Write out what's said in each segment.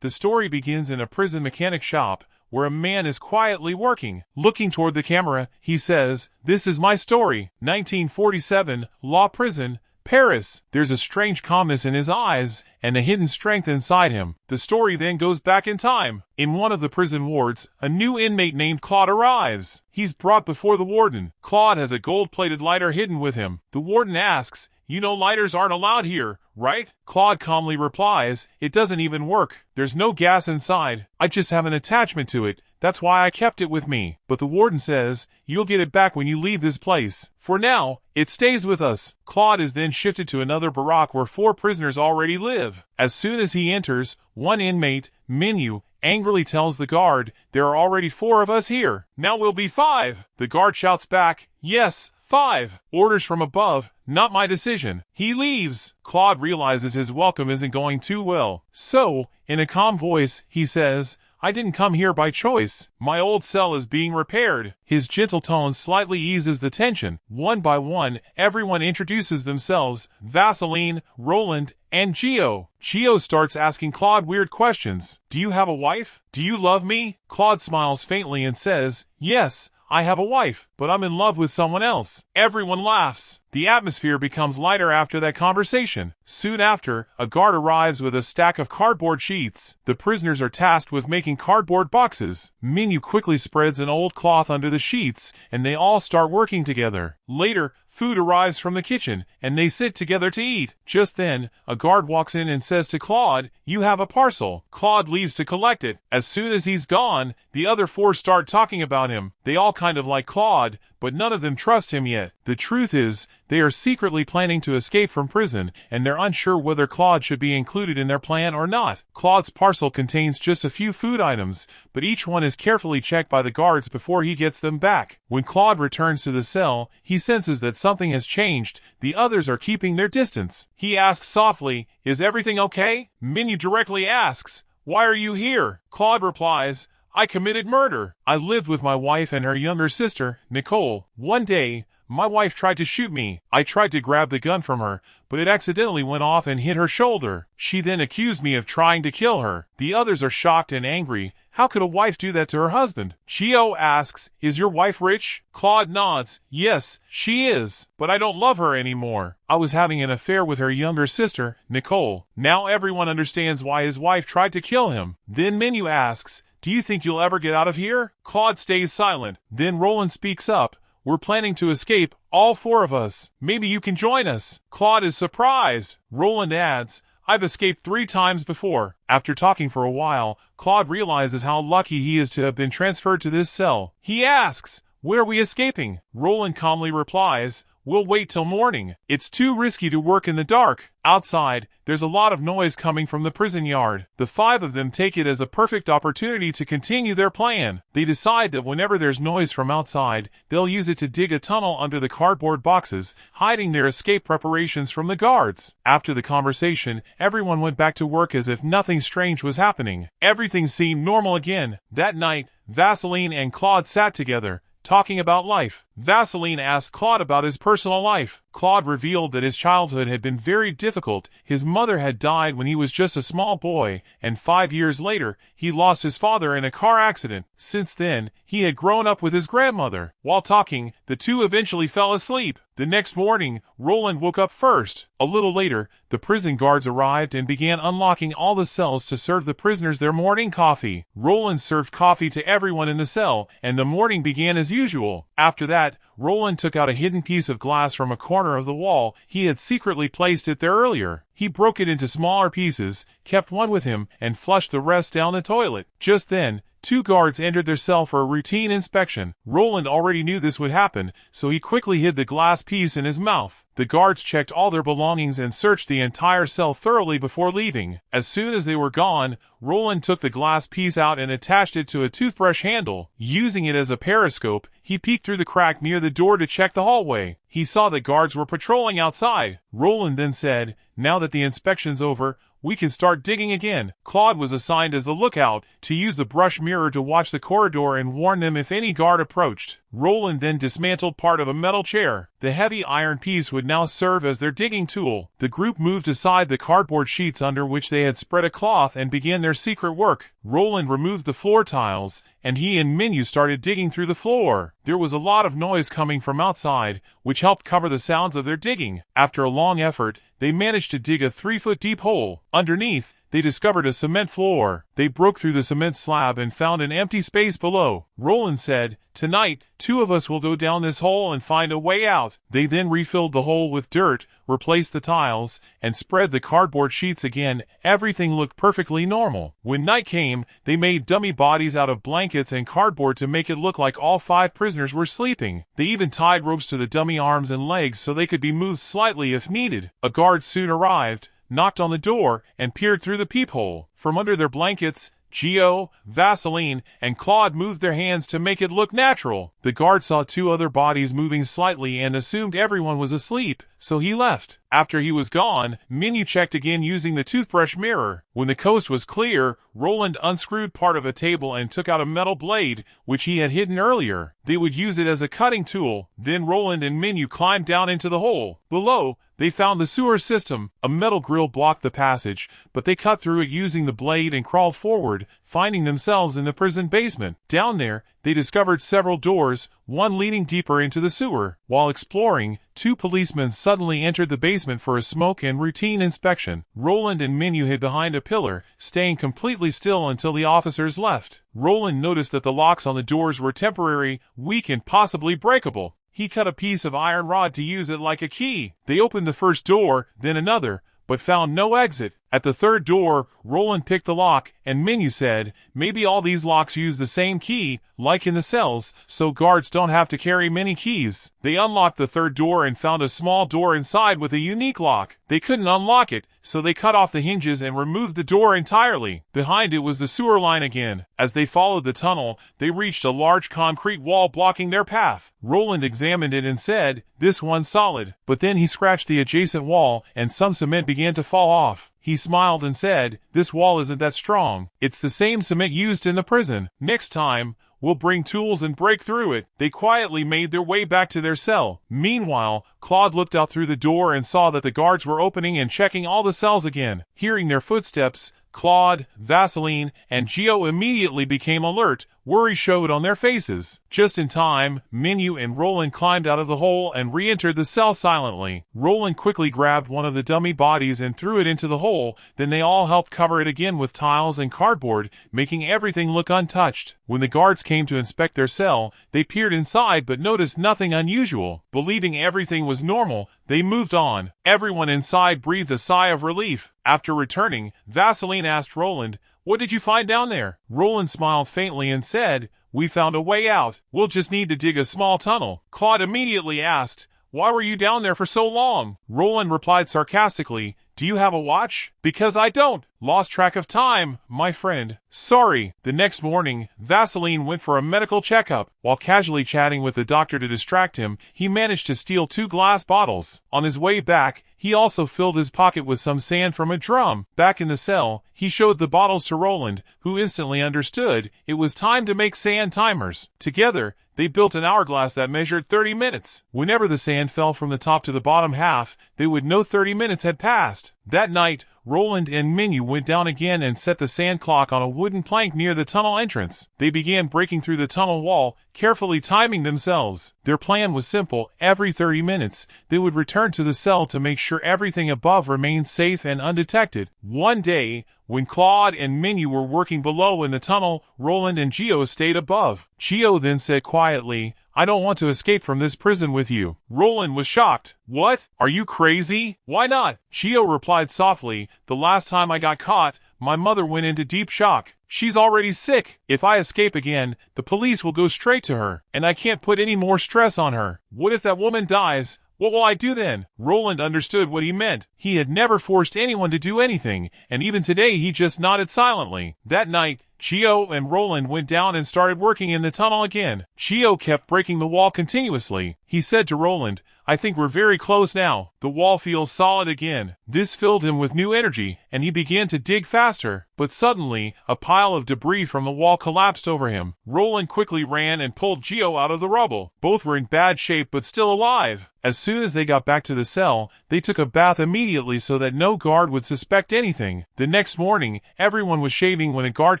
The story begins in a prison mechanic shop, where a man is quietly working. Looking toward the camera, he says, "This is my story. 1947, Law Prison, Paris." There's a strange calmness in his eyes, and a hidden strength inside him. The story then goes back in time. In one of the prison wards, a new inmate named Claude arrives. He's brought before the warden. Claude has a gold-plated lighter hidden with him. The warden asks, "You know lighters aren't allowed here, right?" Claude calmly replies, "It doesn't even work. There's no gas inside. I just have an attachment to it. That's why I kept it with me." But the warden says, "You'll get it back when you leave this place. For now, it stays with us." Claude is then shifted to another barrack where 4 prisoners already live. As soon as he enters, one inmate, Menu, angrily tells the guard, "There are already 4 of us here. Now we'll be 5. The guard shouts back, "Yes, 5. Orders from above, not my decision." He leaves. Claude realizes his welcome isn't going too well. So, in a calm voice, he says, "I didn't come here by choice. My old cell is being repaired." His gentle tone slightly eases the tension. One by one, everyone introduces themselves: Vaseline, Roland, and Gio. Gio starts asking Claude weird questions. "Do you have a wife? Do you love me?" Claude smiles faintly and says, "Yes, I have a wife, but I'm in love with someone else." Everyone laughs. The atmosphere becomes lighter after that conversation. Soon after, a guard arrives with a stack of cardboard sheets. The prisoners are tasked with making cardboard boxes. Menu quickly spreads an old cloth under the sheets, and they all start working together. Later, food arrives from the kitchen, and they sit together to eat. Just then, a guard walks in and says to Claude, "You have a parcel." Claude leaves to collect it. As soon as he's gone, the other 4 start talking about him. They all kind of like Claude, but none of them trust him yet. The truth is, they are secretly planning to escape from prison, and they're unsure whether Claude should be included in their plan or not. Claude's parcel contains just a few food items, but each one is carefully checked by the guards before he gets them back. When Claude returns to the cell, he senses that something has changed. The others are keeping their distance. He asks softly, "Is everything okay?" Menu directly asks, "Why are you here?" Claude replies, "I committed murder. I lived with my wife and her younger sister, Nicole. One day, my wife tried to shoot me. I tried to grab the gun from her, but it accidentally went off and hit her shoulder. She then accused me of trying to kill her." The others are shocked and angry. How could a wife do that to her husband? Gio asks, "Is your wife rich?" Claude nods. "Yes, she is, but I don't love her anymore. I was having an affair with her younger sister, Nicole." Now everyone understands why his wife tried to kill him. Then Menu asks, "Do you think you'll ever get out of here?" Claude stays silent. Then Roland speaks up, "We're planning to escape, all 4 of us. Maybe you can join us." Claude is surprised. Roland adds, "I've escaped 3 times before." After talking for a while, Claude realizes how lucky he is to have been transferred to this cell. He asks, "Where are we escaping?" Roland calmly replies, "We'll wait till morning. It's too risky to work in the dark." Outside, there's a lot of noise coming from the prison yard. The 5 of them take it as a perfect opportunity to continue their plan. They decide that whenever there's noise from outside, they'll use it to dig a tunnel under the cardboard boxes, hiding their escape preparations from the guards. After the conversation, everyone went back to work as if nothing strange was happening. Everything seemed normal again. That night, Vaseline and Claude sat together, talking about life. Vaseline asked Claude about his personal life. Claude revealed that his childhood had been very difficult. His mother had died when he was just a small boy, and 5 years later, he lost his father in a car accident. Since then, he had grown up with his grandmother. While talking, the 2 eventually fell asleep. The next morning, Roland woke up first. A little later, the prison guards arrived and began unlocking all the cells to serve the prisoners their morning coffee. Roland served coffee to everyone in the cell, and the morning began as usual. After that, Roland took out a hidden piece of glass from a corner of the wall. He had secretly placed it there earlier. He broke it into smaller pieces, kept one with him, and flushed the rest down the toilet. Just then, 2 guards entered their cell for a routine inspection. Roland already knew this would happen, so he quickly hid the glass piece in his mouth. The guards checked all their belongings and searched the entire cell thoroughly before leaving. As soon as they were gone, Roland took the glass piece out and attached it to a toothbrush handle. Using it as a periscope, he peeked through the crack near the door to check the hallway. He saw that guards were patrolling outside. Roland then said, "Now that the inspection's over, we can start digging again." Claude was assigned as the lookout, to use the brush mirror to watch the corridor and warn them if any guard approached. Roland then dismantled part of a metal chair. The heavy iron piece would now serve as their digging tool. The group moved aside the cardboard sheets under which they had spread a cloth and began their secret work. Roland removed the floor tiles, and he and Minyu started digging through the floor. There was a lot of noise coming from outside, which helped cover the sounds of their digging. After a long effort, they managed to dig a 3-foot deep hole. Underneath, they discovered a cement floor. They broke through the cement slab and found an empty space below. Roland said, "Tonight, 2 of us will go down this hole and find a way out." They then refilled the hole with dirt, replaced the tiles, and spread the cardboard sheets again. Everything looked perfectly normal. When night came, they made dummy bodies out of blankets and cardboard to make it look like all 5 prisoners were sleeping. They even tied ropes to the dummy arms and legs so they could be moved slightly if needed. A guard soon arrived, knocked on the door, and peered through the peephole. From under their blankets, Gio, Vaseline, and Claude moved their hands to make it look natural. The guard saw 2 other bodies moving slightly and assumed everyone was asleep, so he left. After he was gone, Minyu checked again using the toothbrush mirror. When the coast was clear, Roland unscrewed part of a table and took out a metal blade, which he had hidden earlier. They would use it as a cutting tool. Then Roland and Minyu climbed down into the hole. Below, they found the sewer system. A metal grill blocked the passage, but they cut through it using the blade and crawled forward, finding themselves in the prison basement. Down there, they discovered several doors, one leading deeper into the sewer. While exploring, 2 policemen suddenly entered the basement for a smoke and routine inspection. Roland and Minyu hid behind a pillar, staying completely still until the officers left. Roland noticed that the locks on the doors were temporary, weak, and possibly breakable. He cut a piece of iron rod to use it like a key. They opened the first door, then another, but found no exit. At the 3rd door, Roland picked the lock, and Minyu said, "Maybe all these locks use the same key, like in the cells, so guards don't have to carry many keys." They unlocked the 3rd door and found a small door inside with a unique lock. They couldn't unlock it, so they cut off the hinges and removed the door entirely. Behind it was the sewer line again. As they followed the tunnel, they reached a large concrete wall blocking their path. Roland examined it and said, "This one's solid." But then he scratched the adjacent wall, and some cement began to fall off. He smiled and said, "This wall isn't that strong. It's the same cement used in the prison. Next time, we'll bring tools and break through it." They quietly made their way back to their cell. Meanwhile, Claude looked out through the door and saw that the guards were opening and checking all the cells again. Hearing their footsteps, Claude, Vaseline, and Gio immediately became alert. Worry showed on their faces. Just in time, Minyu and Roland climbed out of the hole and re-entered the cell silently. Roland quickly grabbed one of the dummy bodies and threw it into the hole, then they all helped cover it again with tiles and cardboard, making everything look untouched. When the guards came to inspect their cell, they peered inside but noticed nothing unusual. Believing everything was normal, they moved on. Everyone inside breathed a sigh of relief. After returning, Vaseline asked Roland, "What did you find down there?" Roland smiled faintly and said, "We found a way out. We'll just need to dig a small tunnel." Claude immediately asked, "Why were you down there for so long?" Roland replied sarcastically, "Do you have a watch?" "Because I don't. Lost track of time, my friend." "Sorry." The next morning, Vaseline went for a medical checkup. While casually chatting with the doctor to distract him, he managed to steal 2 glass bottles. On his way back, he also filled his pocket with some sand from a drum. Back in the cell, he showed the bottles to Roland, who instantly understood it was time to make sand timers. Together, they built an hourglass that measured 30 minutes. Whenever the sand fell from the top to the bottom half, they would know 30 minutes had passed. That night, Roland and Minyu went down again and set the sand clock on a wooden plank near the tunnel entrance. They began breaking through the tunnel wall, carefully timing themselves. Their plan was simple. Every 30 minutes, they would return to the cell to make sure everything above remained safe and undetected. One day, when Claude and Minyu were working below in the tunnel, Roland and Gio stayed above. Gio then said quietly, "I don't want to escape from this prison with you." Roland was shocked. "What? Are you crazy? Why not?" Gio replied softly, "The last time I got caught, my mother went into deep shock. She's already sick. If I escape again, the police will go straight to her, and I can't put any more stress on her. What if that woman dies? What will I do then?" Roland understood what he meant. He had never forced anyone to do anything, and even today he just nodded silently. That night, Gio and Roland went down and started working in the tunnel again. Gio kept breaking the wall continuously. He said to Roland, "I think we're very close now. The wall feels solid again." This filled him with new energy, and he began to dig faster. but suddenly, a pile of debris from the wall collapsed over him. Roland quickly ran and pulled Gio out of the rubble. Both were in bad shape but still alive. As soon as they got back to the cell, they took a bath immediately so that no guard would suspect anything. The next morning, everyone was shaving when a guard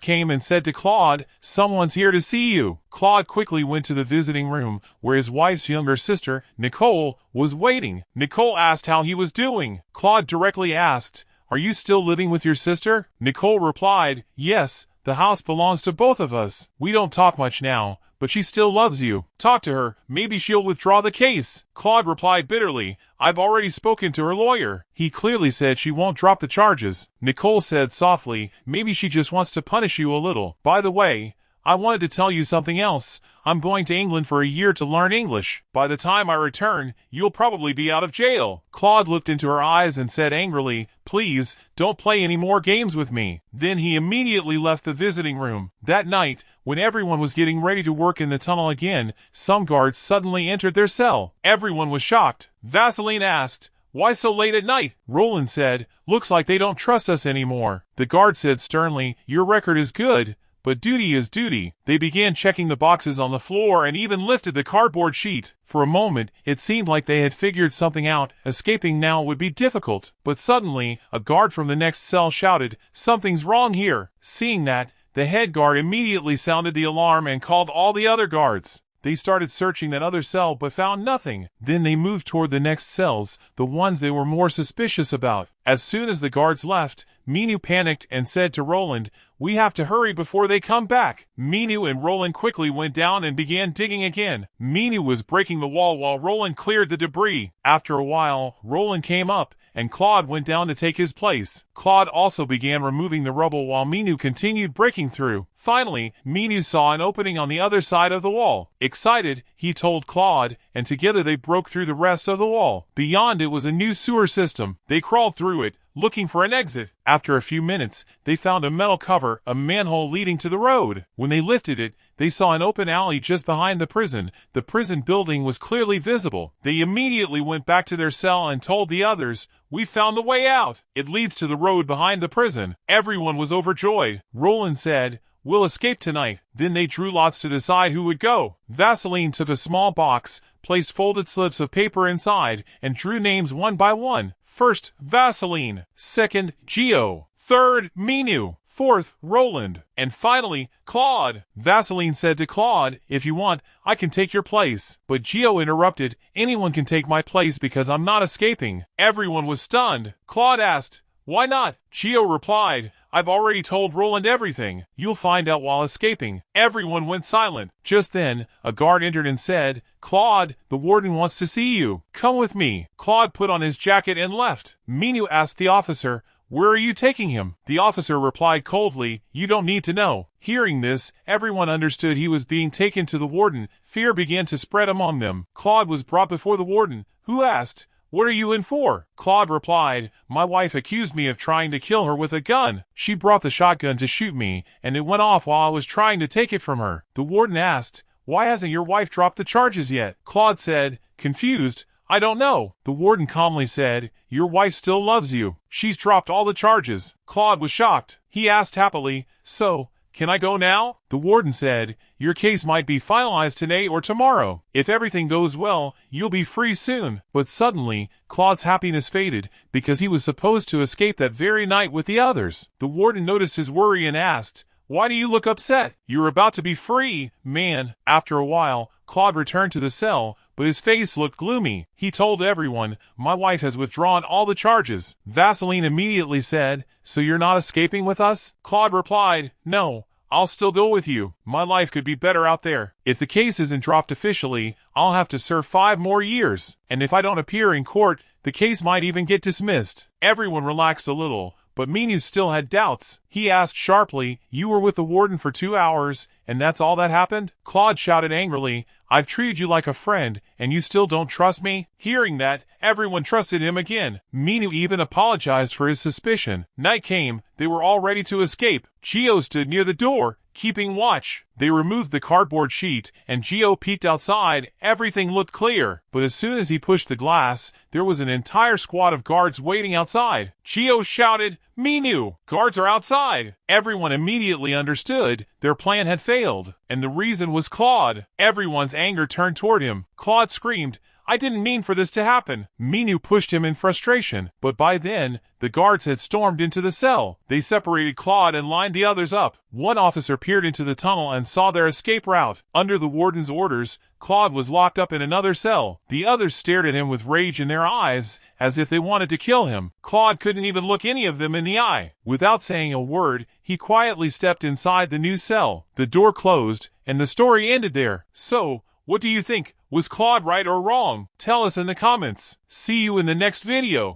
came and said to Claude, "Someone's here to see you." Claude quickly went to the visiting room, where his wife's younger sister, Nicole, was waiting. Nicole asked how he was doing. Claude directly asked, "Are you still living with your sister?" Nicole replied, "Yes, the house belongs to both of us. We don't talk much now, but she still loves you. Talk to her, maybe she'll withdraw the case." Claude replied bitterly, "I've already spoken to her lawyer. He clearly said she won't drop the charges." Nicole said softly, "Maybe she just wants to punish you a little. By the way, I wanted to tell you something else. I'm going to England for a year to learn English. By the time I return, you'll probably be out of jail." Claude looked into her eyes and said angrily, "Please, don't play any more games with me." Then he immediately left the visiting room. That night, when everyone was getting ready to work in the tunnel again, some guards suddenly entered their cell. Everyone was shocked. Vaseline asked, "Why so late at night?" Roland said, "Looks like they don't trust us anymore." The guard said sternly, "Your record is good, but duty is duty." They began checking the boxes on the floor and even lifted the cardboard sheet. For a moment, it seemed like they had figured something out. Escaping now would be difficult. But suddenly, a guard from the next cell shouted, "Something's wrong here." Seeing that, the head guard immediately sounded the alarm and called all the other guards. They started searching that other cell but found nothing. Then they moved toward the next cells, the ones they were more suspicious about. As soon as the guards left, Minu panicked and said to Roland, "We have to hurry before they come back." Minu and Roland quickly went down and began digging again. Minu was breaking the wall while Roland cleared the debris. After a while, Roland came up, and Claude went down to take his place. Claude also began removing the rubble while Minu continued breaking through. Finally, Minu saw an opening on the other side of the wall. Excited, he told Claude, and together they broke through the rest of the wall. Beyond it was a new sewer system. They crawled through it, looking for an exit. After a few minutes, they found a metal cover, a manhole leading to the road. When they lifted it, they saw an open alley just behind the prison. The prison building was clearly visible. They immediately went back to their cell and told the others, "We found the way out. It leads to the road behind the prison." Everyone was overjoyed. Roland said, "We'll escape tonight." Then they drew lots to decide who would go. Vaseline took a small box, placed folded slips of paper inside, and drew names one by one. First, Vaseline. Second, Gio. Third, Minu. Fourth, Roland. And finally, Claude. Vaseline said to Claude, "If you want, I can take your place." But Gio interrupted, "Anyone can take my place because I'm not escaping." Everyone was stunned. Claude asked, "Why not?" Gio replied, "I've already told Roland everything. You'll find out while escaping." Everyone went silent. Just then, a guard entered and said, "Claude, the warden wants to see you. Come with me." Claude put on his jacket and left. Minu asked the officer, "Where are you taking him?" The officer replied coldly, "You don't need to know." Hearing this, everyone understood he was being taken to the warden. Fear began to spread among them. Claude was brought before the warden, who asked, "What are you in for?" Claude replied, "My wife accused me of trying to kill her with a gun. She brought the shotgun to shoot me, and it went off while I was trying to take it from her." The warden asked, "Why hasn't your wife dropped the charges yet?" Claude said, confused, "I don't know." The warden calmly said, "Your wife still loves you. She's dropped all the charges." Claude was shocked. He asked happily, "So, can I go now?" The warden said, "Your case might be finalized today or tomorrow. If everything goes well, you'll be free soon." But suddenly, Claude's happiness faded, because he was supposed to escape that very night with the others. The warden noticed his worry and asked, "Why do you look upset? You're about to be free, man." After a while, Claude returned to the cell, but his face looked gloomy. He told everyone, "My wife has withdrawn all the charges." Vaseline immediately said, "So you're not escaping with us?" Claude replied, "No, I'll still go with you. My life could be better out there. If the case isn't dropped officially, I'll have to serve 5 more years. And if I don't appear in court, the case might even get dismissed." Everyone relaxed a little, but Minu still had doubts. He asked sharply, "You were with the warden for 2 hours, and that's all that happened?" Claude shouted angrily, "I've treated you like a friend, and you still don't trust me?" Hearing that, everyone trusted him again. Minu even apologized for his suspicion. Night came. They were all ready to escape. Gio stood near the door, keeping watch. They removed the cardboard sheet, and Gio peeked outside. Everything looked clear, but as soon as he pushed the glass, there was an entire squad of guards waiting outside. Gio shouted, "Minu! Guards are outside!" Everyone immediately understood their plan had failed, and the reason was Claude. Everyone's anger turned toward him. Claude screamed, "I didn't mean for this to happen." Minu pushed him in frustration, but by then, the guards had stormed into the cell. They separated Claude and lined the others up. One officer peered into the tunnel and saw their escape route. Under the warden's orders, Claude was locked up in another cell. The others stared at him with rage in their eyes, as if they wanted to kill him. Claude couldn't even look any of them in the eye. Without saying a word, he quietly stepped inside the new cell. The door closed, and the story ended there. So, what do you think? Was Claude right or wrong? Tell us in the comments. See you in the next video.